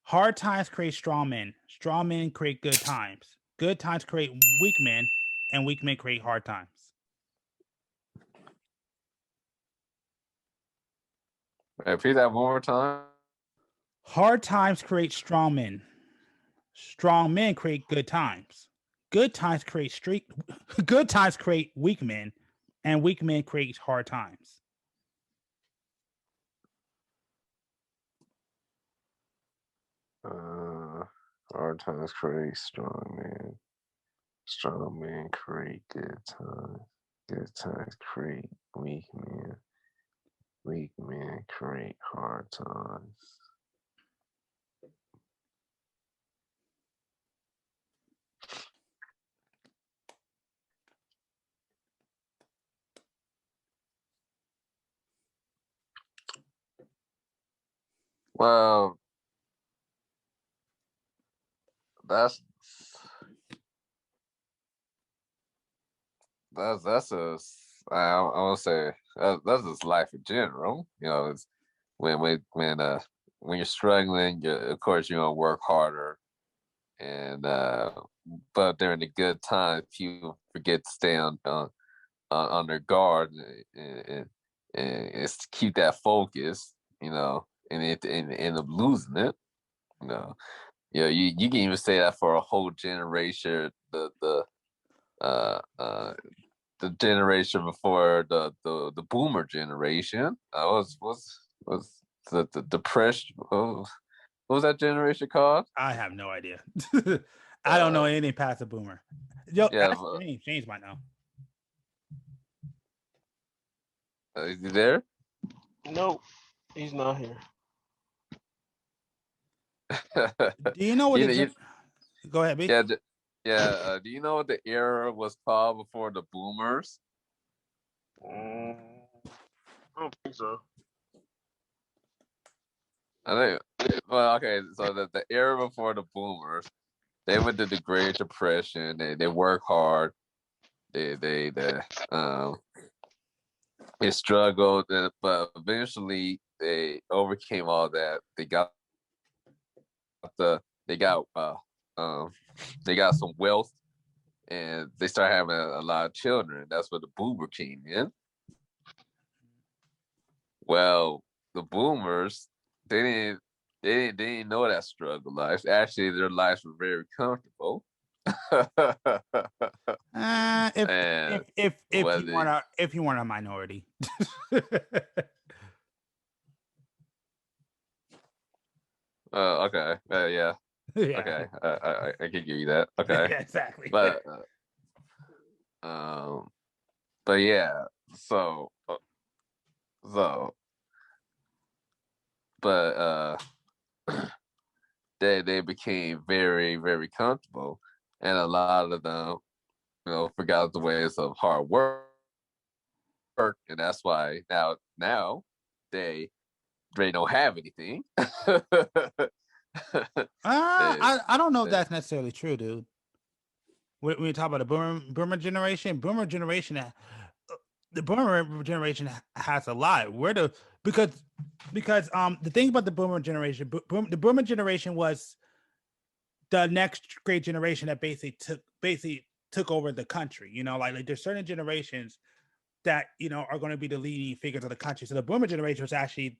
Hard times create strong men. Strong men create good times. Good times create weak men, and weak men create hard times. Repeat that one more time. Hard times create strong men. Strong men create good times. Good times create street. Good times create weak men, and weak men create hard times. Uh, hard times create strong men. Strong men create good times. Good times create weak men. Weak men create hard times. Well, that's that's a I want to say that's just life in general. It's when you're struggling, of course you're gonna work harder, and but during the good times, people forget to stay on their guard and it's to keep that focus, and it and end up losing it, you know. You can even say that for a whole generation. Uh, uh, the generation before the boomer generation. Was the depression. Oh, what was that generation called? I have no idea. I don't know Uh, anything past a boomer. Yo, yeah, ask James. James might know. is he there? Nope, he's not here. Do you know what you, the know- you, Go ahead, B. yeah, do you know what the era was called before the boomers? I don't think so. I think. Well, okay, so the era before the boomers, they went through the Great Depression. They work hard. Um they struggled, but eventually they overcame all that. The they got um they got some wealth, and they started having a lot of children. That's where the boomer came in. Well, the boomers, they didn't they didn't know that struggle life. Actually, their lives were very comfortable. If And if you weren't if you weren't a minority. okay, yeah, Yeah. okay, I can give you that. Okay, Yeah, exactly. but um, but yeah, so but they became very very comfortable, and a lot of them, forgot the ways of hard work, and that's why now they they don't have anything. I don't know if they, that's necessarily true, dude. When you talk about the boomer generation, the boomer generation has a lot. Where the because the thing about the boomer generation, the boomer generation was the next great generation that basically took over the country. Like there's certain generations that are going to be the leading figures of the country. So the boomer generation was actually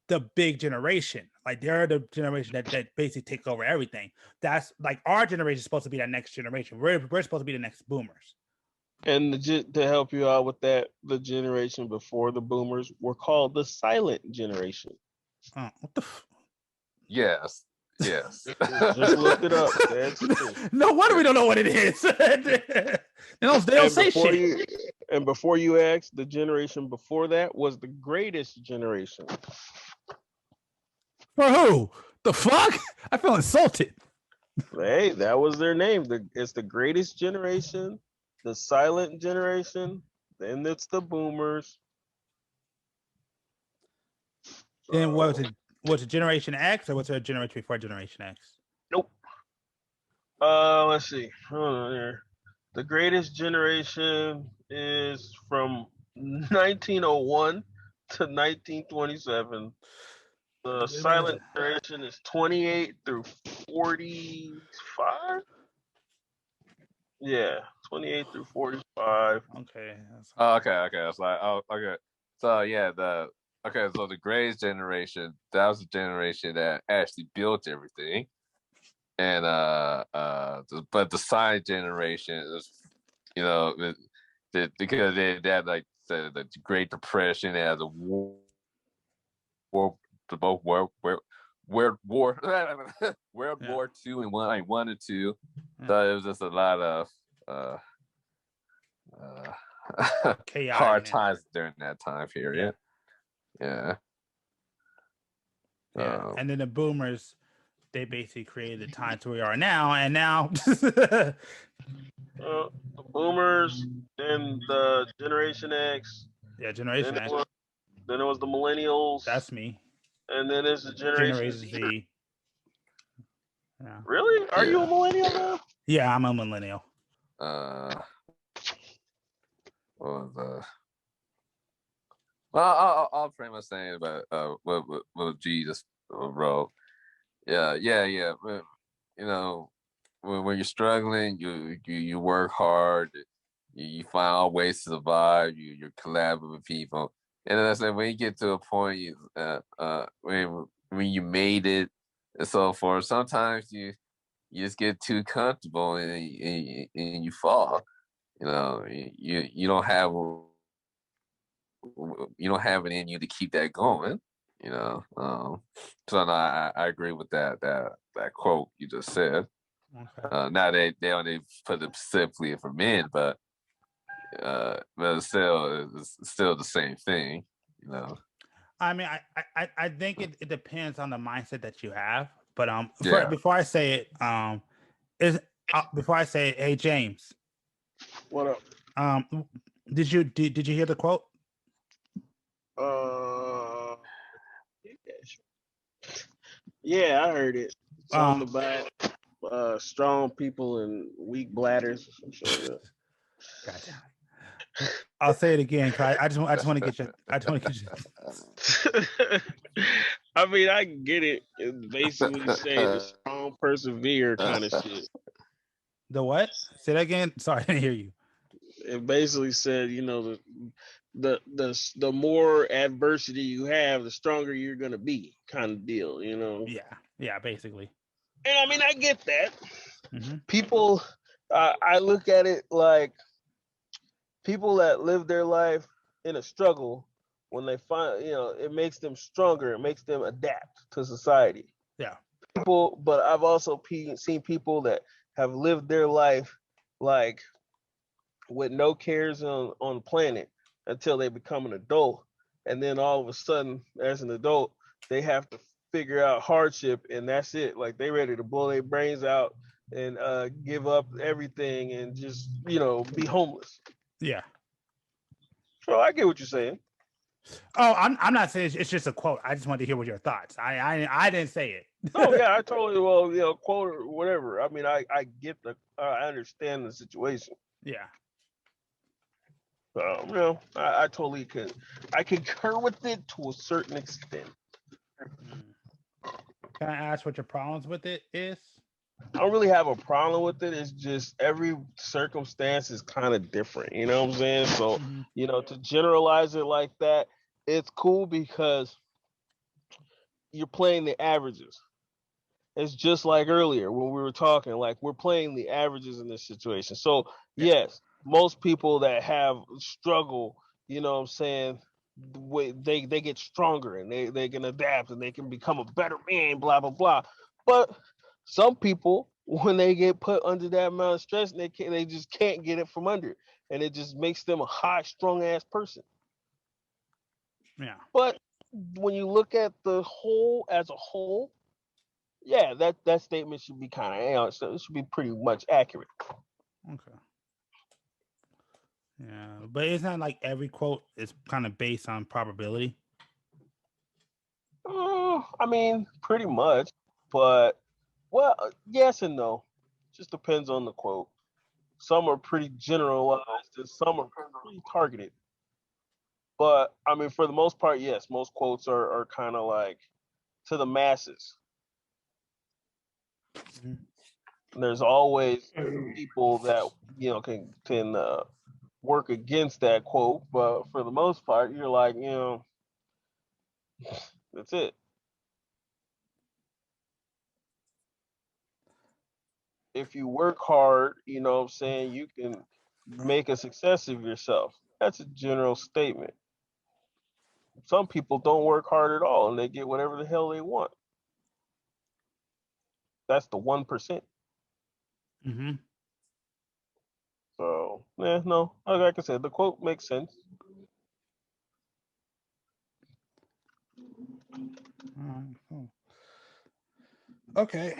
the big generation. Like they're the generation that basically takes over everything. That's like our generation is supposed to be that next generation. We're supposed to be the next boomers. And to help you out with that, the generation before the boomers were called the silent generation. What the? yes, Just look it up. That's true. No wonder we don't know what it is. They don't say shit. Before you ask, the generation before that was the greatest generation. For who? The fuck? I feel insulted. Hey, that was their name. It's the greatest generation, the silent generation, then it's the boomers. Then what was it? Was it Generation X or what's a generation before Generation X? Nope. Let's see. Hold on here. The greatest generation is from 1901 to 1927. The silent generation is 28 through 45. Yeah, 28 through 45. Okay. Oh, okay. It's like, oh, okay. So yeah, so the Greatest Generation, that was the generation that actually built everything, and but the Silent Generation is, because they had like the Great Depression, they had the war, the both World War World Yeah. War II and one and two. Yeah. So it was just a lot of Chaotic hard and times during that time period. Yeah. Yeah. So, And then the boomers, they basically created the times where we are now, and now The boomers, then the Generation X, yeah, then Generation it X. was, then it was the Millennials, That's me. and then it's the Generation Generation Z. Z. Yeah. Really? Are you a yeah. millennial now? Yeah, I'm a millennial. What was well, I'll pretty much saying about what Jesus wrote. Yeah. You know, when you're struggling, you work hard. You find all ways to survive. You collaborate with people, and then I said when you get to a point, when you made it and so forth, sometimes you just get too comfortable and you fall. You don't have it in you to keep that going. So no, I agree with that quote you just said. Okay. Now they only put it specifically for men, but it's still the same thing. I mean, I think it depends on the mindset that you have. But Yeah. before I say it, before I say it, hey James, What up? did you hear the quote? Yeah, I heard it. Something Um, about strong people and weak bladders or some shit like that. Gotcha. I'll say it again because I just want to get you. I just want to get you. I mean, I get it. It's basically saying the strong persevere kind of shit. The what? Say that again. Sorry, I didn't hear you. It basically said, the more adversity you have, the stronger you're gonna be, kind of deal. Yeah, basically. And I mean, I get that. Mm-hmm. People, I look at it like people that live their life in a struggle, when they find, it makes them stronger. It makes them adapt to society. Yeah. But I've also seen people that have lived their life like with no cares on the planet until they become an adult. And then all of a sudden, as an adult, they have to figure out hardship, and that's it. Like they ready to blow their brains out and give up everything and just, be homeless. Yeah. So I get what you're saying. Oh, I'm not saying it's just a quote. I just wanted to hear what your thoughts. I didn't say it. Oh yeah, I totally quote or whatever. I mean, I get I understand the situation. Yeah. I totally I concur with it to a certain extent. Can I ask what your problems with it is? I don't really have a problem with it. It's just every circumstance is kind of different. You know what I'm saying? So, to generalize it like that, it's cool because you're playing the averages. It's just like earlier when we were talking, like we're playing the averages in this situation. So, yes, most people that have struggle, you know what I'm saying, they get stronger and they can adapt and they can become a better man, blah, blah, blah. But some people, when they get put under that amount of stress, they just can't get it from under. And it just makes them a high, strong ass person. Yeah. But when you look at the whole as a whole, yeah, that statement should be kind of, so it should be pretty much accurate. Okay. Yeah, but it's not like every quote is kind of based on probability. I mean, pretty much, but well, yes and no. Just depends on the quote. Some are pretty generalized, and some are pretty targeted. But I mean, for the most part, yes, most quotes are kind of like to the masses. Mhm. There's always people that can work against that quote, but for the most part, you're like, that's it. If you work hard, you know what I'm saying, you can make a success of yourself. That's a general statement. Some people don't work hard at all and they get whatever the hell they want. That's the 1%. Mm-hmm. So, no, like I said, the quote makes sense. All right, cool. Okay.